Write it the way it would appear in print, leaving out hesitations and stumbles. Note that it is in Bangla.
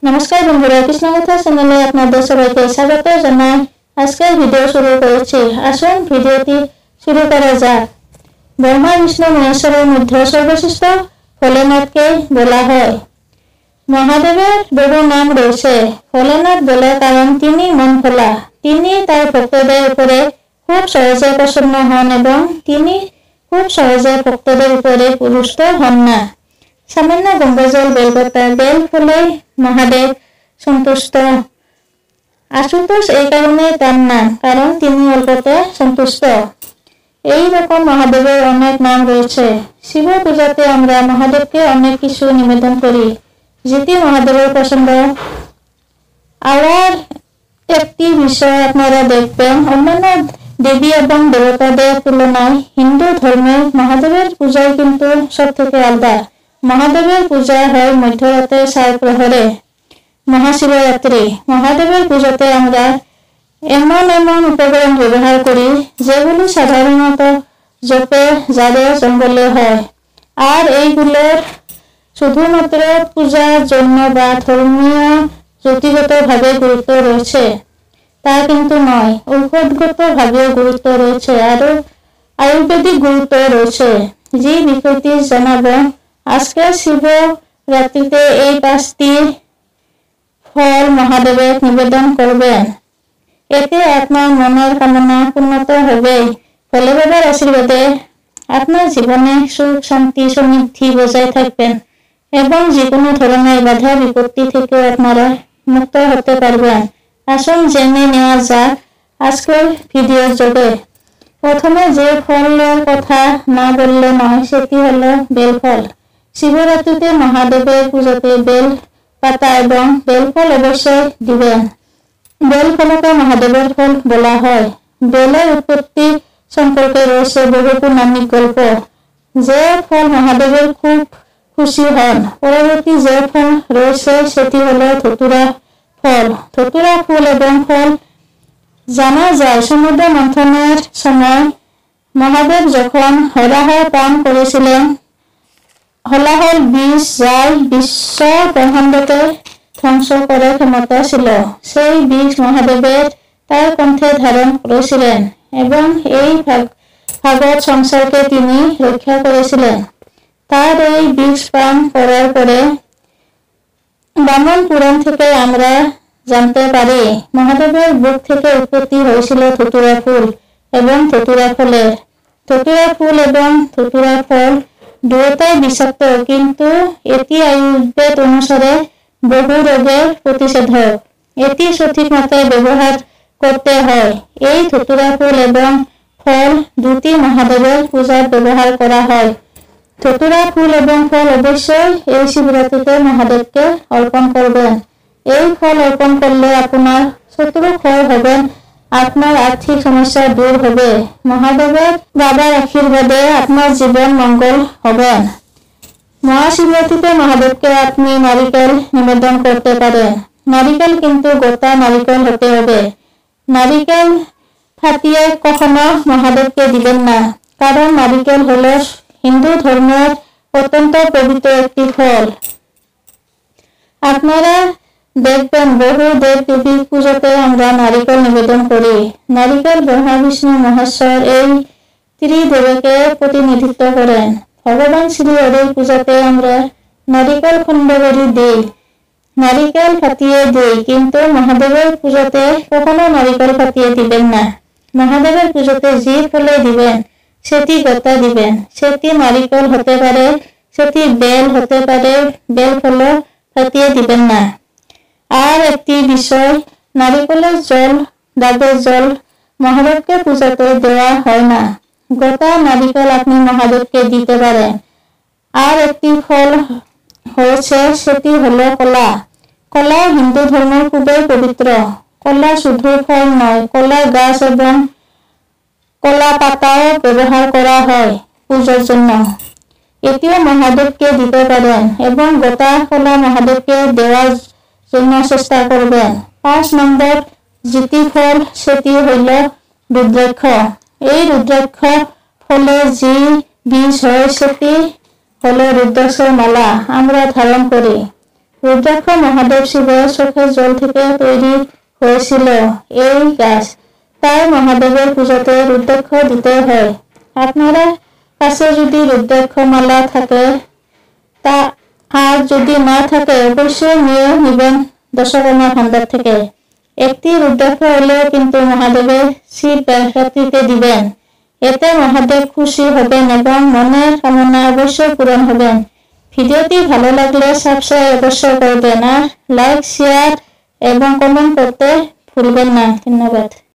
নমস্কার বন্ধুরা, কৃষ্ণকথা চ্যানেলে আপনাদের সবাইকে স্বাগত জানাই। আজকের ভিডিও শুরু করেছি। আসুন ভিডিওটি শুরু করা যাক। ব্রহ্মা বিষ্ণু মহেশ্বরের মধ্যে সর্বশ্রেষ্ঠ ভোলেনাথকে বলা হয়। মহাদেবের বহু নাম রয়েছে। ভোলেনাথ বলার কারণ তিনি মন ভোলা। তিনি তার ভক্তদের উপরে খুব সহজে প্রসন্ন হন এবং তিনি খুব সহজে ভক্তদের উপরে পুরুষ্ট হন না। সামান্য গঙ্গাজল বেলপাতা বেল ফুলে মহাদেব সন্তুষ্ট। আশুতোষ এই কারণে তার নাম, কারণ তিনি অল্পতে সন্তুষ্ট। এই রকম মহাদেবের অনেক নাম রয়েছে। শিব পূজাতে আমরা মহাদেবকে অনেক কিছু নিবেদন করি, যেটি মহাদেবের পছন্দ। আর একটি বিষয় আপনারা দেখবেন, অন্যান্য দেবী এবং দেবতাদের তুলনায় হিন্দু ধর্মে মহাদেবের পূজায় কিন্তু সব থেকে আলাদা। মহাদেবের পূজা হয় মধ্যরাতে 4 প্রহরে, মহাশিবরাত্রি। মহাদেবের পূজাতে আমরা এমন উপকরণ ব্যবহার করি যেগুলি সাধারণত জপে জারে জঙ্গলে হয়। আর এইগুলোর শুধুমাত্র পূজার জন্য বা ধর্মীয় জ্যোতিগত ভাবে গুরুত্ব রয়েছে তা কিন্তু নয়। ঔষধগত ভাবেও গুরুত্ব রয়েছে, আরো আয়ুর্বেদিক গুরুত্ব রয়েছে। যে বিষয়টি জানাবো আজকে শিব রাত্রিতে এই 5টি ফল মহাদেবের নিবেদন করবেন। এতে আপনার মনের কামনা পূর্ণত হবে। ভোলে বাবার আশীর্বাদে আপনার জীবনে সুখ শান্তি সমৃদ্ধি বজায় থাকবেন এবং যে কোনো ধরনের বাধা বিপত্তি থেকে আপনারা মুক্ত হতে পারবেন। আসুন জেনে নেওয়া যাক আজকের ভিডিওর যোগে। প্রথমে যে ফলের কথা না বললে নয় সেটি হলো বেলফল। শিবরাত্রিতে মহাদেবের পূজাতে বেল পাতা এবং বেলফল অবশ্যই দিবেন। বেলফলকে মহাদেবের ফল বলা হয়। বেলের উৎপত্তি সম্পর্কে রয়েছে বহু পৌরাণিক গল্প। যে ফল মহাদেবের খুব খুশি হন। পরবর্তী যে ফল রয়েছে সেটি হলো ধতুরা ফল। ধতুরা ফুল এবং ফল জানা যায় সমুদ্র মন্থনের সময় মহাদেব যখন হলাহল পান করেছিলেন, হলাহল বীজ যাই বিশ্ব ব্রহ্মাণ্ডকে ধ্বংস করার ক্ষমতা ছিল, সেই বীজ মহাদেবের তার কণ্ঠে ধারণ করেছিলেন এবং এই ভাগবত সংসারকে তিনি রক্ষা করেছিলেন। তার এই বীজ পান করার পরে বামন পুরাণ থেকে আমরা জানতে পারি মহাদেবের বুক থেকে উৎপত্তি হয়েছিল ধতুরা ফুল এবং ধতুরা ফলের। ধতুরা ফুল এবং ধতুরা ফল দুটোই বিষাক্ত, কিন্তু এটি আয়ুর্বেদ অনুসারে বহু রোগের প্রতিষেধক। এটি সঠিক মাত্রায় ব্যবহার করতে হয়। এই ধতুরা ফুল এবং ফল দুটি মহাদেবের পূজায় ব্যবহার করা হয়। ধতুরা ফুল এবং ফল অবশ্যই এই শিবরাত্রিতে মহাদেবকে অর্পণ করবেন। এই ফল অর্পণ করলে আপনার শত্রু ক্ষয় হবেন, আপনার আর্থিক সমস্যা দূর হবে। মহাদেবের বাবার আশীর্বাদে আপনার জীবন মঙ্গল হবে। মহাশিবরাত্রিতে মহাদেবকে আপনি নারিকেল নিবেদন করতে পারেন। নারিকেল কিন্তু গোটা নারিকেল হতে হবে। নারিকেল ফাটিয়ে কখনো মহাদেবকে দিবেন না, কারণ নারিকেল হলো হিন্দু ধর্মের অত্যন্ত পবিত্র একটি ফল। আপনারা দেখবেন বহু দেব দেবীর পুজোতে আমরা নারিকেল নিবেদন করি। নারিকেল ব্রহ্মা বিষ্ণু মহেশ্বর এই ত্রিদেবকে প্রতিনিধিত্ব করেন। ভগবান শ্রী হরির পূজাতে আমরা নারিকেল খণ্ড করে দিই, নারিকেল ফাটিয়ে দিই, কিন্তু মহাদেবের পূজাতে কখনো নারিকেল ফাটিয়ে দিবেন না। মহাদেবের পূজাতে যে ফলে দিবেন সেটি গোটা দিবেন। সেটি নারিকেল হতে পারে, সেটি বেল হতে পারে, বেল ফল ফাটিয়ে দিবেন না। আর একটি বিষয়, নারিকেলের জল, ডাবের জল মহাদেবকে পূজাতে দেওয়া হয় না। গোটা নারিকেল আপনি মহাদেবকে দিতে পারেন। আর একটি ফল হয়েছে, সেটি হলো কলা। কলা হিন্দু ধর্ম খুবই পবিত্র। কলা শুধু ফল নয়, কলা গাছ এবং কলা পাতাও ব্যবহার করা হয় পূজার জন্য। এটিও মহাদেবকে দিতে পারেন এবং গোটা কলা মহাদেবকে দেওয়ার জন্য চেষ্টা করবেন। 5 নম্বর যেটি ফল সেটি হইল রুদ্রাক্ষ। এই রুদ্রাক্ষ ফলে যে বীজ হয় সেটি হলো রুদ্রাক্ষর মালা আমরা ধারণ করি। রুদ্রাক্ষ মহাদেব শিবের চোখের জল থেকে তৈরি হয়েছিল এই গাছ, তাই মহাদেবের পুজোতে রুদ্রাক্ষ দিতে হয়। আপনারা কাছে যদি রুদ্রাক্ষ মালা থাকে তা, আর যদি না থাকে অবশ্যই নিয়ে নেবেন দশকর্মা ভান্ডার থেকে। একটি রুদ্রাক্ষ হলেও কিন্তু মহাদেবের শিব রাত্রিতে দিবেন, এতে মহাদেব খুশি হবেন এবং মনের কামনা অবশ্যই পূরণ হবেন। ভিডিওটি ভালো লাগলে সাবস্ক্রাইব অবশ্যই করবেন আর লাইক, শেয়ার এবং কমেন্ট করতে ভুলবেন না। ধন্যবাদ।